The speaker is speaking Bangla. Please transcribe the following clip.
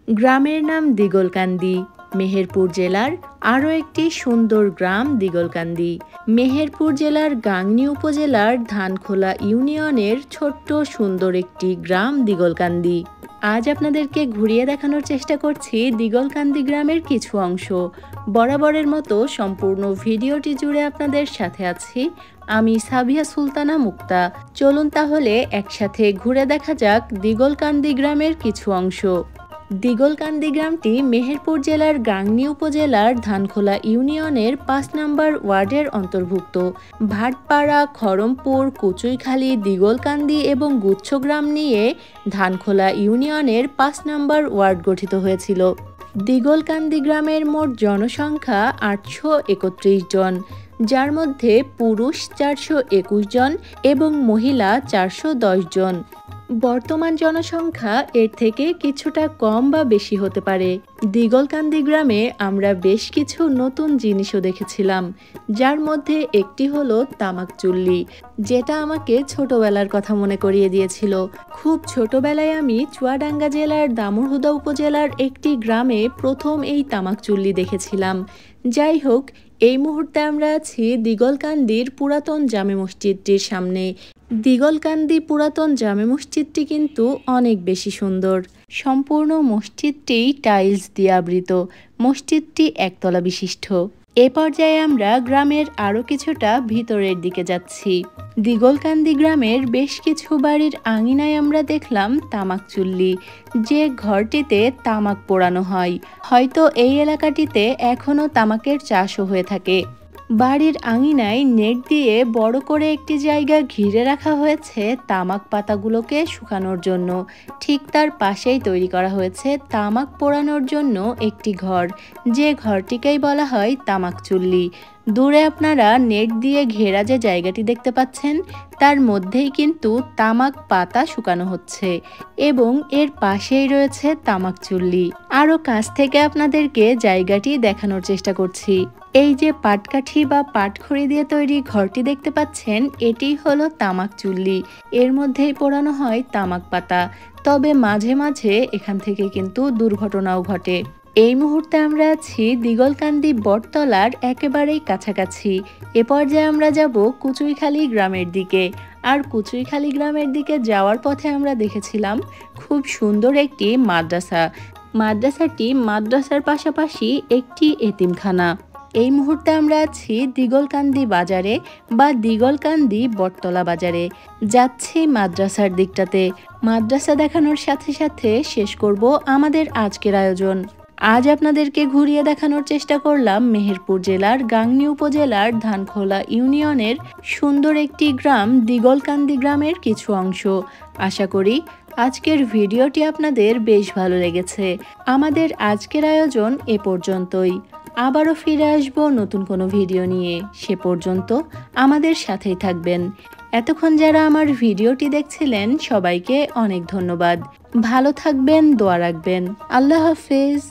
গ্রামের নাম দিগলকান্দি। মেহেরপুর জেলার আরও একটি সুন্দর গ্রাম দিগলকান্দি। মেহেরপুর জেলার গাংনী উপজেলার ধানখোলা ইউনিয়নের ছোট্ট সুন্দর একটি গ্রাম দিগলকান্দি। আজ আপনাদেরকে ঘুরিয়ে দেখানোর চেষ্টা করছি দিগলকান্দি গ্রামের কিছু অংশ। বরাবরের মতো সম্পূর্ণ ভিডিওটি জুড়ে আপনাদের সাথে আছি আমি সাবিয়া সুলতানা মুক্তা। চলুন তাহলে একসাথে ঘুরে দেখা যাক দিগলকান্দি গ্রামের কিছু অংশ। দিগলকান্দি গ্রামটি মেহেরপুর জেলার গাংনী উপজেলার ধানখোলা ইউনিয়নের ৫ নম্বর ওয়ার্ডের অন্তর্ভুক্ত। ভাটপাড়া, খড়মপুর, কুচুইখালী, দিগলকান্দি এবং গুচ্ছগ্রাম নিয়ে ধানখোলা ইউনিয়নের ৫ নম্বর ওয়ার্ড গঠিত হয়েছিল। দিগলকান্দি গ্রামের মোট জনসংখ্যা ৮৩১ জন, যার মধ্যে পুরুষ ৪২১ জন এবং মহিলা ৪১০ জন। বর্তমান জনসংখ্যা এর থেকে কিছুটা কম বা বেশি হতে পারে। দিগলকান্দি গ্রামে আমরা বেশ কিছু নতুন জিনিসও দেখেছিলাম, যার মধ্যে একটি হলো তামাক চুল্লি, যেটা আমাকে ছোটবেলার কথা মনে করিয়ে দিয়েছিল। খুব ছোটবেলায় আমি চুয়াডাঙ্গা জেলার দামুড়হুদা উপজেলার একটি গ্রামে প্রথম এই তামাক চুল্লি দেখেছিলাম। যাই হোক, এই মুহূর্তে আমরা আছি দিগলকান্দির পুরাতন জামে মসজিদটির সামনে। দিগলকান্দি পুরাতন জামে মসজিদটি কিন্তু অনেক বেশি সুন্দর। সম্পূর্ণ মসজিদটি টাইলস দিয়ে আবৃত। মসজিদটি একতলা বিশিষ্ট। এ পর্যায়ে আমরা গ্রামের আরও কিছুটা ভিতরের দিকে যাচ্ছি। দিগলকান্দি গ্রামের বেশ কিছু বাড়ির আঙিনায় আমরা দেখলাম তামাক চুল্লি, যে ঘরটিতে তামাক পোড়ানো হয়। হয়তো এই এলাকাটিতে এখনও তামাকের চাষও হয়ে থাকে। বাড়ির আঙিনায় নেট দিয়ে বড় করে একটি জায়গা ঘিরে রাখা হয়েছে তামাক পাতাগুলোকে শুকানোর জন্য। ঠিক তার পাশেই তৈরি করা হয়েছে তামাক পোড়ানোর জন্য একটি ঘর, যে ঘরটিকেই বলা হয় তামাক চুল্লি। দূরে আপনারা নেট দিয়ে ঘেরা যে জায়গাটি দেখতে পাচ্ছেন, তার মধ্যেই কিন্তু তামাক পাতা শুকানো হচ্ছে এবং এর পাশেই রয়েছে তামাক চুল্লি। আরও কাছ থেকে আপনাদেরকে জায়গাটি দেখানোর চেষ্টা করছি। এই যে পাটকাঠি বা পাটখড়ি দিয়ে তৈরি ঘরটি দেখতে পাচ্ছেন, এটি হলো তামাক চুল্লি। এর মধ্যেই পোড়ানো হয় তামাক পাতা। তবে মাঝে মাঝে এখান থেকে কিন্তু দুর্ঘটনাও ঘটে। এই মুহূর্তে আমরা আছি দিগলকান্দি বটতলার একেবারেই কাছাকাছি। এ পর্যায়ে আমরা যাব কুচুইখালী গ্রামের দিকে। আর কুচুইখালী গ্রামের দিকে যাওয়ার পথে আমরা দেখেছিলাম খুব সুন্দর একটি মাদ্রাসা। মাদ্রাসার পাশাপাশি একটি এতিমখানা। এই মুহূর্তে আমরা আছি দিগলকান্দি বাজারে বা দিগলকান্দি বটতলা বাজারে। যাচ্ছি মাদ্রাসার দিকটাতে। মাদ্রাসা দেখানোর সাথে সাথে শেষ করব আমাদের আজকের আয়োজন। আজ আপনাদেরকে ঘুরিয়ে দেখানোর চেষ্টা করলাম মেহেরপুর জেলার গাংনী উপজেলার ধানখোলা ইউনিয়নের সুন্দর একটি গ্রাম দিগলকান্দি গ্রামের কিছু অংশ। আশা করি আজকের ভিডিওটি আপনাদের বেশ ভালো লেগেছে। আমাদের আজকের আয়োজন এ পর্যন্তই। আবারও ফিরে আসবো নতুন কোনো ভিডিও নিয়ে। সে পর্যন্ত আমাদের সাথেই থাকবেন। এতক্ষণ যারা আমার ভিডিওটি দেখছিলেন, সবাইকে অনেক ধন্যবাদ। ভালো থাকবেন, দোয়া রাখবেন। আল্লাহ হাফেজ।